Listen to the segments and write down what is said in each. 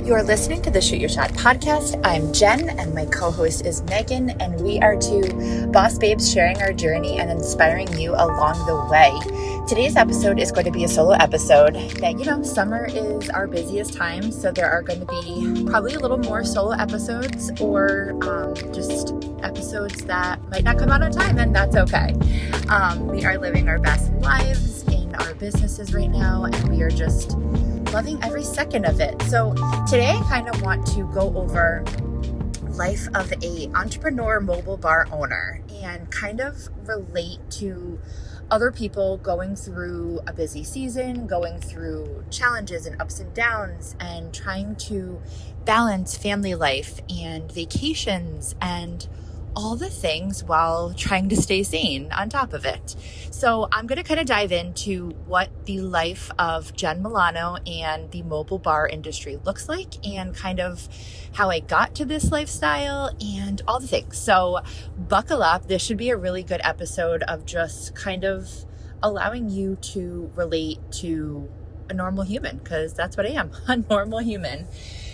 You're listening to the Shoot Your Shot podcast. I'm Jen and my co-host is Megan, and we are two boss babes sharing our journey and inspiring you along the way. Today's episode is going to be a solo episode that, summer is our busiest time, so there are going to be probably a little more solo episodes or just episodes that might not come out on time, and that's okay. We are living our best lives in our businesses right now, and we are just loving every second of it. So today I kind of want to go over life of a entrepreneur mobile bar owner and kind of relate to other people going through a busy season, going through challenges and ups and downs, and trying to balance family life and vacations and all the things while trying to stay sane on top of it. So I'm going to kind of dive into what the life of Jen Milano and the mobile bar industry looks like and kind of how I got to this lifestyle and all the things. So buckle up. This should be a really good episode of just kind of allowing you to relate to a normal human, because that's what I am, a normal human.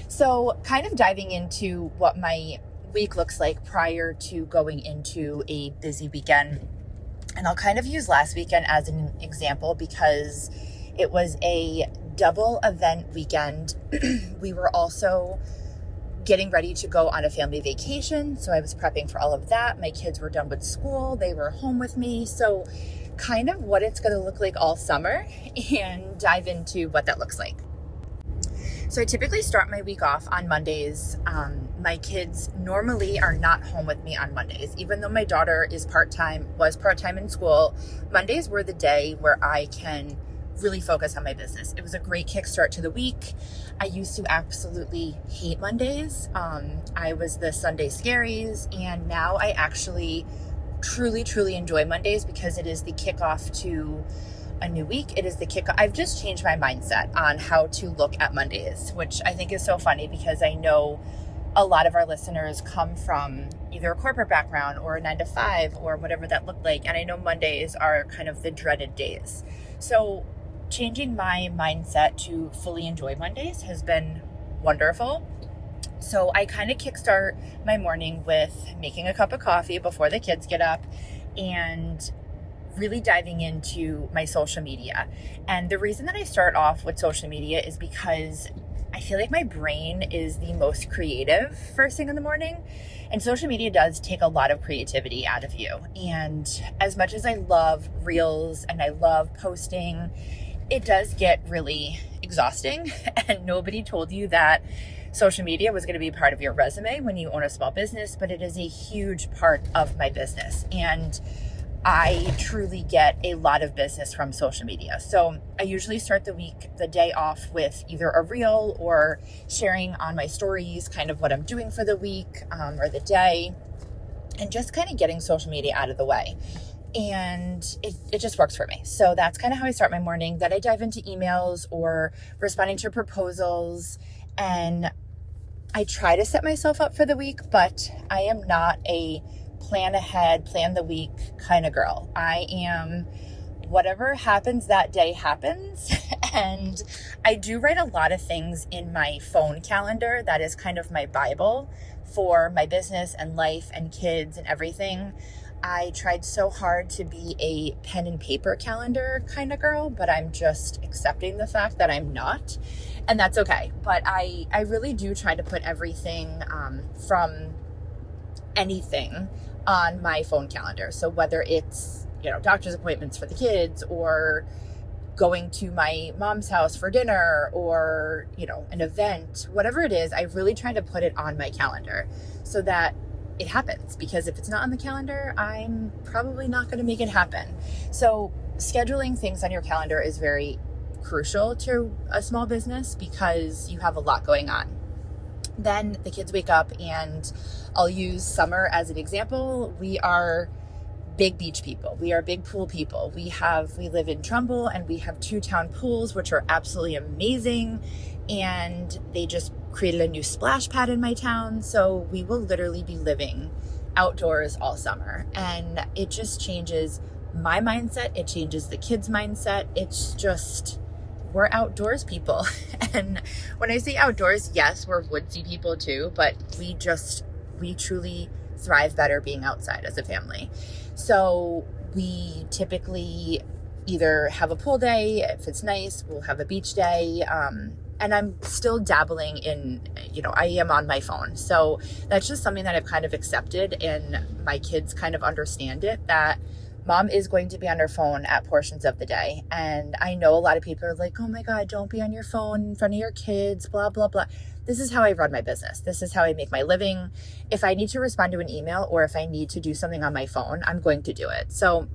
So kind of diving into what my week looks like prior to going into a busy weekend. And I'll kind of use last weekend as an example because it was a double event weekend. We were also getting ready to go on a family vacation, so I was prepping for all of that. My kids were done with school. They were home with me. So kind of what it's going to look like all summer and dive into what that looks like. So I typically start my week off on Mondays. My kids normally are not home with me on Mondays. Even though my daughter was part-time in school, Mondays were the day where I can really focus on my business. It was a great kickstart to the week. I used to absolutely hate Mondays. I was the Sunday scaries, and now I actually truly, truly enjoy Mondays because it is the kickoff to a new week. It is the kickoff. I've just changed my mindset on how to look at Mondays, which I think is so funny because I know a lot of our listeners come from either a corporate background or a 9-to-5 or whatever that looked like. And I know Mondays are kind of the dreaded days. So changing my mindset to fully enjoy Mondays has been wonderful. So I kind of kickstart my morning with making a cup of coffee before the kids get up and really diving into my social media. And the reason that I start off with social media is because I feel like my brain is the most creative first thing in the morning. And social media does take a lot of creativity out of you. And as much as I love reels and I love posting, it does get really exhausting. And nobody told you that social media was going to be part of your resume when you own a small business, but it is a huge part of my business. And I truly get a lot of business from social media. So I usually start the day off with either a reel or sharing on my stories kind of what I'm doing for the week or the day, and just kind of getting social media out of the way. And it just works for me. So that's kind of how I start my morning. Then I dive into emails or responding to proposals, and I try to set myself up for the week, but I am not a plan ahead, plan the week kind of girl. I am whatever happens that day happens. And I do write a lot of things in my phone calendar. That is kind of my Bible for my business and life and kids and everything. I tried so hard to be a pen and paper calendar kind of girl, but I'm just accepting the fact that I'm not. And that's okay. But I really do try to put everything from anything on my phone calendar. So whether it's, doctor's appointments for the kids or going to my mom's house for dinner or, an event, whatever it is, I really try to put it on my calendar so that it happens. Because if it's not on the calendar, I'm probably not going to make it happen. So scheduling things on your calendar is very crucial to a small business because you have a lot going on. Then the kids wake up, and I'll use summer as an example. We are big beach people. We are big pool people. We live in Trumbull, and we have 2 town pools, which are absolutely amazing. And they just created a new splash pad in my town. So we will literally be living outdoors all summer. And it just changes my mindset. It changes the kids' mindset. It's just we're outdoors people. And when I say outdoors, yes, we're woodsy people too, but we truly thrive better being outside as a family. So we typically either have a pool day, if it's nice, we'll have a beach day. And I'm still dabbling in, I am on my phone. So that's just something that I've kind of accepted, and my kids kind of understand it, that Mom is going to be on her phone at portions of the day. And I know a lot of people are like, oh my God, don't be on your phone in front of your kids, blah, blah, blah. This is how I run my business. This is how I make my living. If I need to respond to an email or if I need to do something on my phone, I'm going to do it. So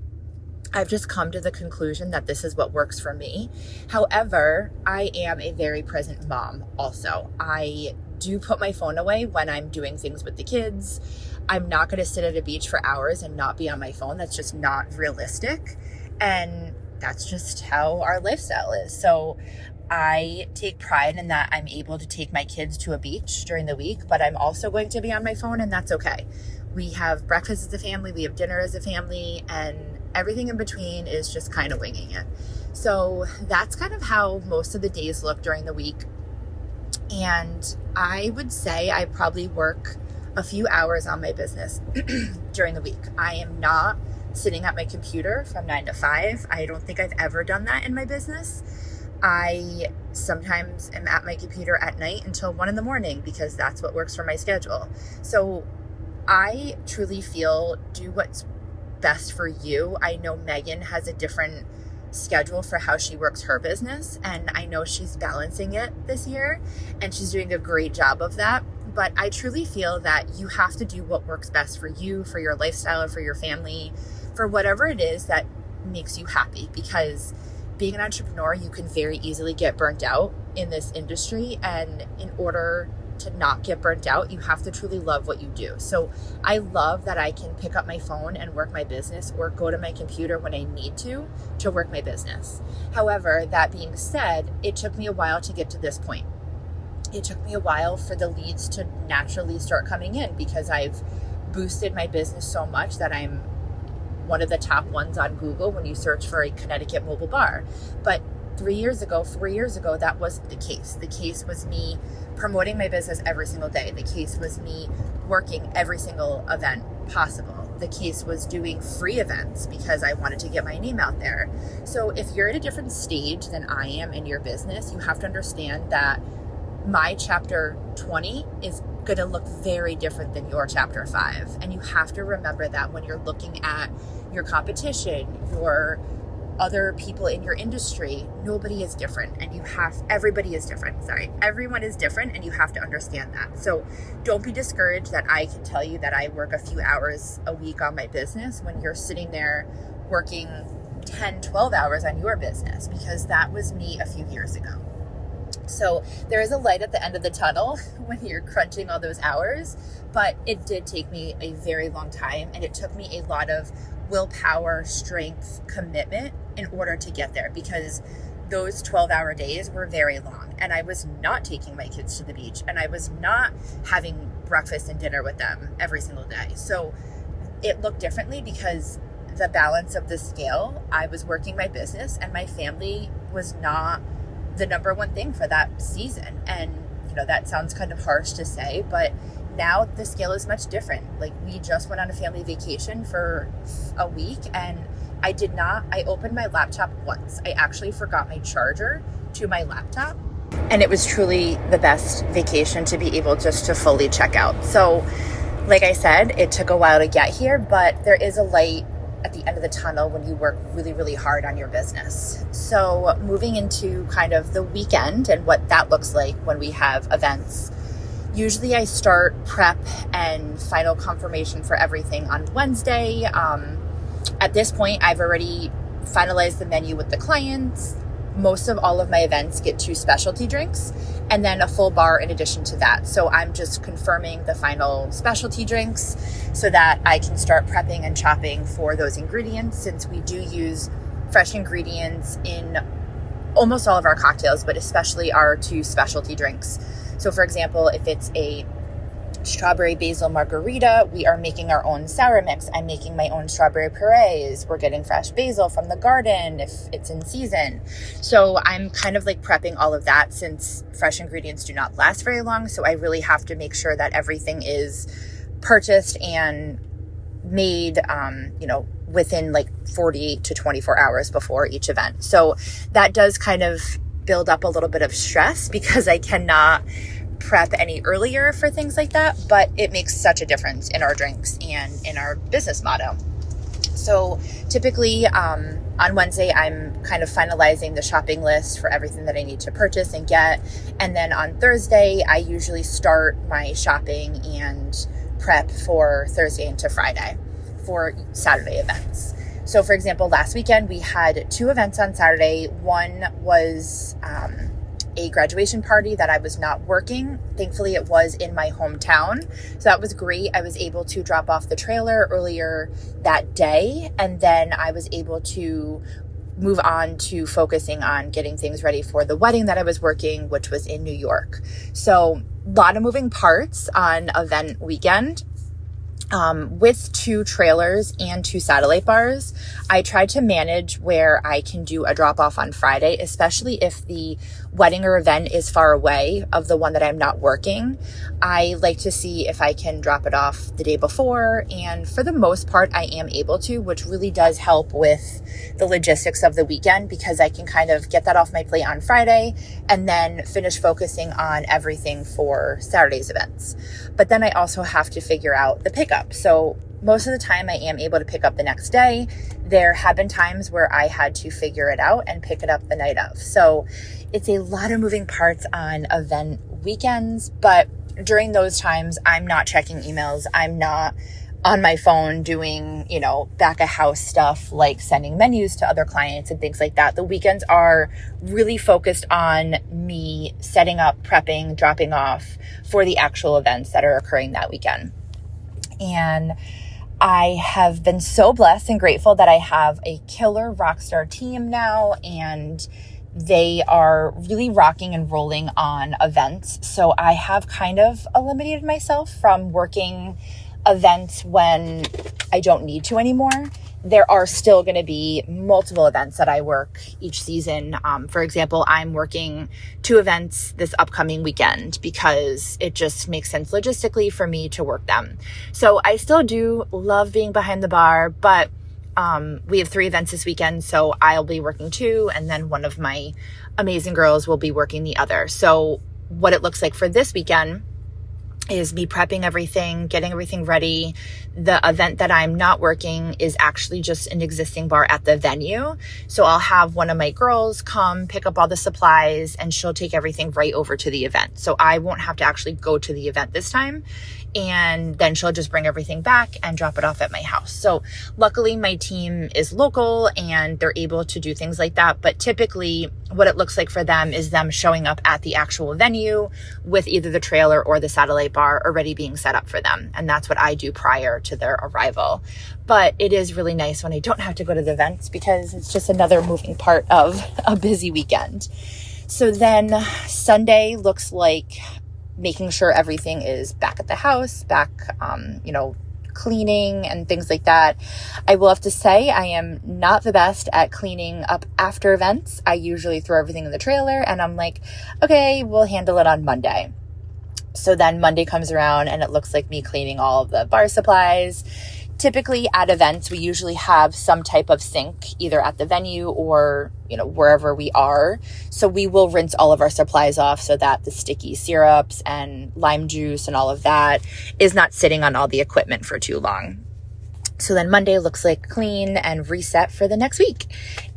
I've just come to the conclusion that this is what works for me. However, I am a very present mom also. I do put my phone away when I'm doing things with the kids. I'm not going to sit at a beach for hours and not be on my phone. That's just not realistic. And that's just how our lifestyle is. So I take pride in that I'm able to take my kids to a beach during the week, but I'm also going to be on my phone, and that's okay. We have breakfast as a family, we have dinner as a family, and everything in between is just kind of winging it. So that's kind of how most of the days look during the week. And I would say I probably work a few hours on my business during the week. I am not sitting at my computer from 9 to 5. I don't think I've ever done that in my business. I sometimes am at my computer at night until 1 a.m. because that's what works for my schedule. So I truly feel do what's best for you. I know Megan has a different schedule for how she works her business, and I know she's balancing it this year, and she's doing a great job of that. But I truly feel that you have to do what works best for you, for your lifestyle, for your family, for whatever it is that makes you happy. Because being an entrepreneur, you can very easily get burnt out in this industry. And in order to not get burnt out, you have to truly love what you do. So I love that I can pick up my phone and work my business, or go to my computer when I need to work my business. However, that being said, it took me a while to get to this point. It took me a while for the leads to naturally start coming in, because I've boosted my business so much that I'm one of the top ones on Google when you search for a Connecticut mobile bar. But 4 years ago, that wasn't the case. The case was me promoting my business every single day. The case was me working every single event possible. The case was doing free events because I wanted to get my name out there. So if you're at a different stage than I am in your business, you have to understand that my chapter 20 is going to look very different than your chapter 5. And you have to remember that when you're looking at your competition, your other people in your industry, nobody is different, and everybody is different. Everyone is different, and you have to understand that. So don't be discouraged that I can tell you that I work a few hours a week on my business when you're sitting there working 10, 12 hours on your business, because that was me a few years ago. So there is a light at the end of the tunnel when you're crunching all those hours, but it did take me a very long time, and it took me a lot of willpower, strength, commitment in order to get there, because those 12-hour days were very long, and I was not taking my kids to the beach, and I was not having breakfast and dinner with them every single day. So it looked differently because the balance of the scale, I was working my business, and my family was not the number one thing for that season. And that sounds kind of harsh to say, but now the scale is much different. Like, we just went on a family vacation for a week, and I opened my laptop once. I actually forgot my charger to my laptop, and it was truly the best vacation to be able just to fully check out. So like I said, it took a while to get here, but there is a light at the end of the tunnel when you work really, really hard on your business. So moving into kind of the weekend and what that looks like when we have events. Usually I start prep and final confirmation for everything on Wednesday. At this point, I've already finalized the menu with the clients. Most of all of my events get 2 specialty drinks and then a full bar in addition to that. So I'm just confirming the final specialty drinks so that I can start prepping and chopping for those ingredients, since we do use fresh ingredients in almost all of our cocktails, but especially our 2 specialty drinks. So for example, if it's a strawberry basil margarita. We are making our own sour mix. I'm making my own strawberry purees. We're getting fresh basil from the garden if it's in season. So I'm kind of like prepping all of that since fresh ingredients do not last very long. So I really have to make sure that everything is purchased and made, within like 48 to 24 hours before each event. So that does kind of build up a little bit of stress because I cannot prep any earlier for things like that, but it makes such a difference in our drinks and in our business motto. So typically on Wednesday, I'm kind of finalizing the shopping list for everything that I need to purchase and get. And then on Thursday, I usually start my shopping and prep for Thursday into Friday for Saturday events. So for example, last weekend we had 2 events on Saturday. One was a graduation party that I was not working. Thankfully, it was in my hometown. So that was great. I was able to drop off the trailer earlier that day. And then I was able to move on to focusing on getting things ready for the wedding that I was working, which was in New York. So a lot of moving parts on event weekend. With 2 trailers and 2 satellite bars, I tried to manage where I can do a drop off on Friday, especially if the wedding or event is far away of the one that I'm not working. I like to see if I can drop it off the day before. And for the most part, I am able to, which really does help with the logistics of the weekend because I can kind of get that off my plate on Friday and then finish focusing on everything for Saturday's events. But then I also have to figure out the pickup. So most of the time I am able to pick up the next day. There have been times where I had to figure it out and pick it up the night of. So it's a lot of moving parts on event weekends, but during those times, I'm not checking emails. I'm not on my phone doing, back of house stuff like sending menus to other clients and things like that. The weekends are really focused on me setting up, prepping, dropping off for the actual events that are occurring that weekend. And I have been so blessed and grateful that I have a killer rockstar team now, and they are really rocking and rolling on events. So I have kind of eliminated myself from working events when I don't need to anymore. There are still going to be multiple events that I work each season. For example, I'm working 2 events this upcoming weekend because it just makes sense logistically for me to work them. So I still do love being behind the bar, but we have 3 events this weekend, so I'll be working 2, and then one of my amazing girls will be working the other. So what it looks like for this weekend is me prepping everything, getting everything ready. The event that I'm not working is actually just an existing bar at the venue. So I'll have one of my girls come pick up all the supplies and she'll take everything right over to the event. So I won't have to actually go to the event this time. And then she'll just bring everything back and drop it off at my house. So luckily my team is local and they're able to do things like that. But typically what it looks like for them is them showing up at the actual venue with either the trailer or the satellite bar already being set up for them. And that's what I do prior to their arrival. But it is really nice when I don't have to go to the events because it's just another moving part of a busy weekend. So then Sunday looks like making sure everything is back at the house, cleaning and things like that. I will have to say I am not the best at cleaning up after events. I usually throw everything in the trailer and I'm like, okay, we'll handle it on Monday. So then Monday comes around and it looks like me cleaning all of the bar supplies. Typically at events, we usually have some type of sink either at the venue or, wherever we are. So we will rinse all of our supplies off so that the sticky syrups and lime juice and all of that is not sitting on all the equipment for too long. So then Monday looks like clean and reset for the next week.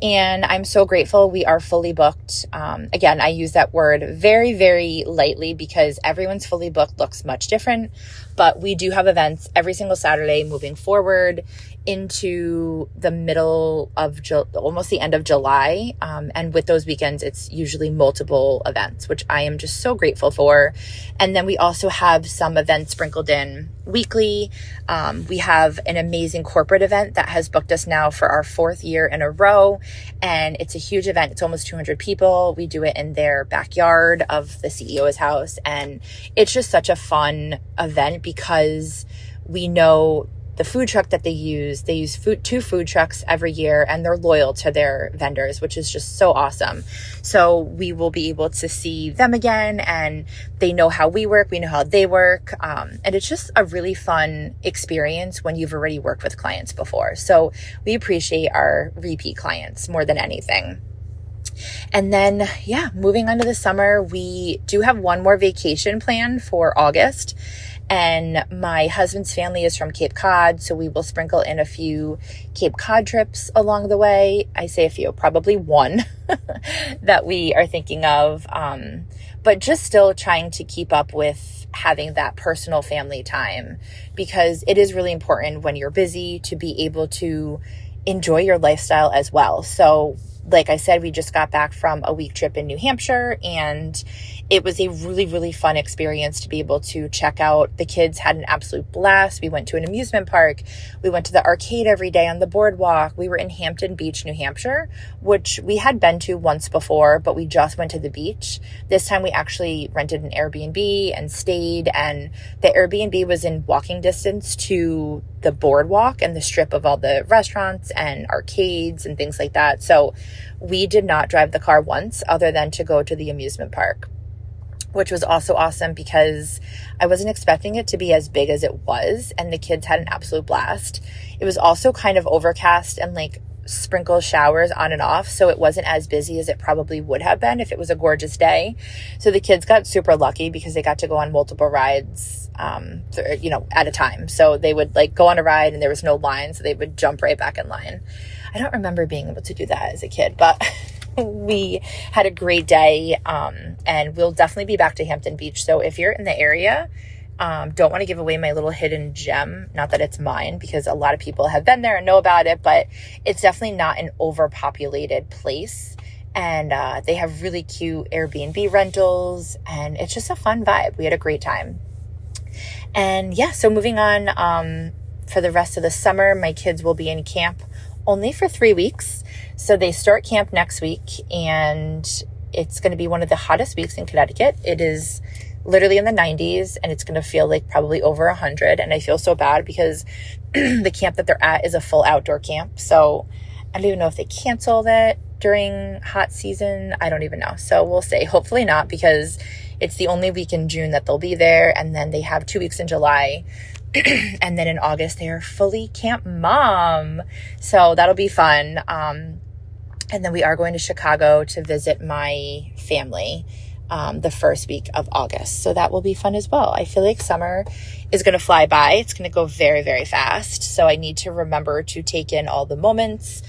And I'm so grateful we are fully booked. Again, I use that word very, very lightly because everyone's fully booked looks much different. But we do have events every single Saturday moving forward into the middle of almost the end of July. And with those weekends, it's usually multiple events, which I am just so grateful for. And then we also have some events sprinkled in weekly. We have an amazing corporate event that has booked us now for our 4th year in a row. and it's a huge event. It's almost 200 people. We do it in their backyard of the CEO's house, and it's just such a fun event because we know the food truck that they use two food trucks every year, and they're loyal to their vendors, which is just so awesome. So we will be able to see them again, and they know how we work, we know how they work. And it's just a really fun experience when you've already worked with clients before. So we appreciate our repeat clients more than anything. And then, moving on to the summer, we do have one more vacation planned for August. And my husband's family is from Cape Cod, so we will sprinkle in a few Cape Cod trips along the way. I say a few, probably one that we are thinking of, but just still trying to keep up with having that personal family time, because it is really important when you're busy to be able to enjoy your lifestyle as well. So like I said, we just got back from a week trip in New Hampshire, and it was a really, really fun experience to be able to check out. The kids had an absolute blast. We went to an amusement park. We went to the arcade every day on the boardwalk. We were in Hampton Beach, New Hampshire, which we had been to once before, but we just went to the beach. This time we actually rented an Airbnb and stayed, and the Airbnb was in walking distance to the boardwalk and the strip of all the restaurants and arcades and things like that. So we did not drive the car once other than to go to the amusement park, which was also awesome because I wasn't expecting it to be as big as it was, and the kids had an absolute blast. It was also kind of overcast and like sprinkle showers on and off, so it wasn't as busy as it probably would have been if it was a gorgeous day. So the kids got super lucky because they got to go on multiple rides at a time. So they would like go on a ride and there was no line, so they would jump right back in line. I don't remember being able to do that as a kid, but we had a great day, and we'll definitely be back to Hampton Beach. So if you're in the area, don't want to give away my little hidden gem. Not that it's mine, because a lot of people have been there and know about it, but it's definitely not an overpopulated place. And they have really cute Airbnb rentals, and it's just a fun vibe. We had a great time. And so moving on, for the rest of the summer, my kids will be in camp only for 3 weeks. So they start camp next week, and it's going to be one of the hottest weeks in Connecticut. It is literally in the 90s, and it's going to feel like probably over 100. And I feel so bad because the camp that they're at is a full outdoor camp. So I don't even know if they canceled it during hot season. I don't even know. So we'll see. Hopefully not, because it's the only week in June that they'll be there. And then they have 2 weeks in July. And then in August, they are fully camp mom. So that'll be fun. And then we are going to Chicago to visit my family the first week of August. So that will be fun as well. I feel like summer is going to fly by. It's going to go very, very fast. So I need to remember to take in all the moments,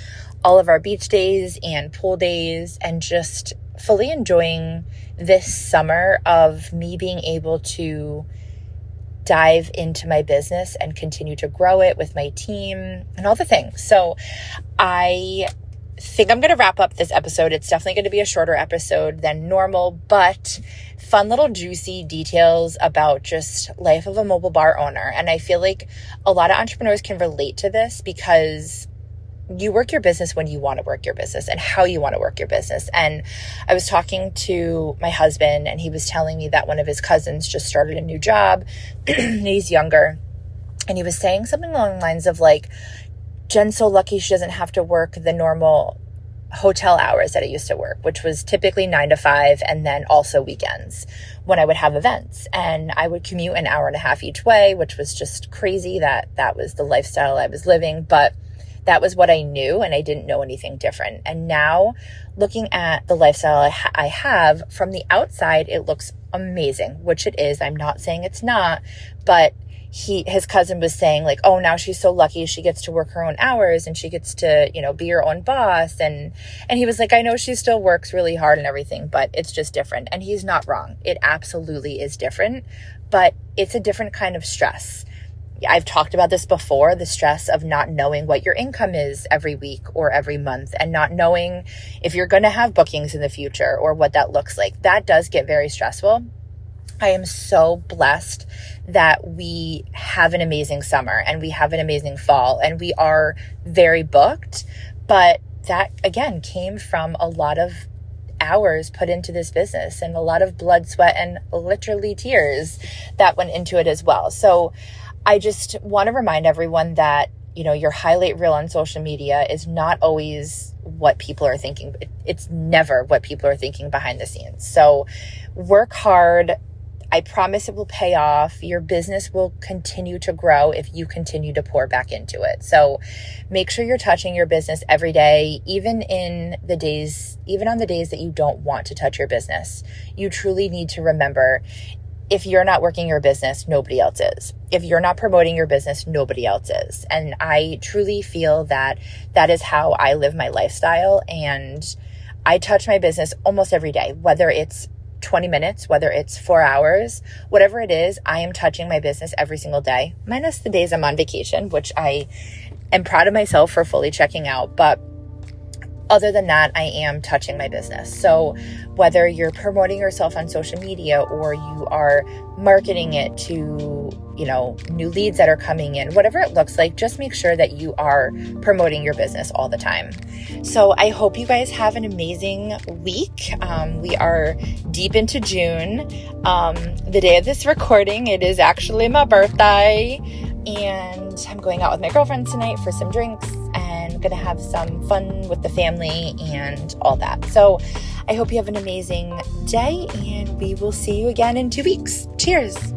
all of our beach days and pool days, and just fully enjoying this summer of me being able to dive into my business and continue to grow it with my team and all the things. So I think I'm going to wrap up this episode. It's definitely going to be a shorter episode than normal, but fun little juicy details about just life of a mobile bar owner. And I feel like a lot of entrepreneurs can relate to this, because you work your business when you want to work your business and how you want to work your business. And I was talking to my husband, and he was telling me that one of his cousins just started a new job. He's younger. And he was saying something along the lines of like, Jen's so lucky she doesn't have to work the normal hotel hours that I used to work, which was typically 9 to 5, and then also weekends when I would have events. And I would commute an hour and a half each way, which was just crazy that was the lifestyle I was living. But that was what I knew, and I didn't know anything different. And now looking at the lifestyle I have from the outside, it looks amazing, which it is. I'm not saying it's not, but his cousin was saying like, oh, now she's so lucky she gets to work her own hours and she gets to, be her own boss. And he was like, I know she still works really hard and everything, but it's just different. And he's not wrong. It absolutely is different, but it's a different kind of stress. I've talked about this before, the stress of not knowing what your income is every week or every month, and not knowing if you're going to have bookings in the future or what that looks like. That does get very stressful. I am so blessed that we have an amazing summer and we have an amazing fall, and we are very booked, but that again came from a lot of hours put into this business and a lot of blood, sweat, and literally tears that went into it as well. So I just want to remind everyone that, your highlight reel on social media is not always what people are thinking. It's never what people are thinking behind the scenes. So work hard. I promise it will pay off. Your business will continue to grow if you continue to pour back into it. So make sure you're touching your business every day, even on the days that you don't want to touch your business. You truly need to remember, if you're not working your business, nobody else is. If you're not promoting your business, nobody else is. And I truly feel that is how I live my lifestyle. And I touch my business almost every day, whether it's 20 minutes, whether it's 4 hours, whatever it is, I am touching my business every single day, minus the days I'm on vacation, which I am proud of myself for fully checking out. But other than that, I am touching my business. So whether you're promoting yourself on social media or you are marketing it to, new leads that are coming in, whatever it looks like, just make sure that you are promoting your business all the time. So I hope you guys have an amazing week. We are deep into June. The day of this recording, it is actually my birthday, and I'm going out with my girlfriend tonight for some drinks and going to have some fun with the family and all that. So I hope you have an amazing day, and we will see you again in 2 weeks. Cheers.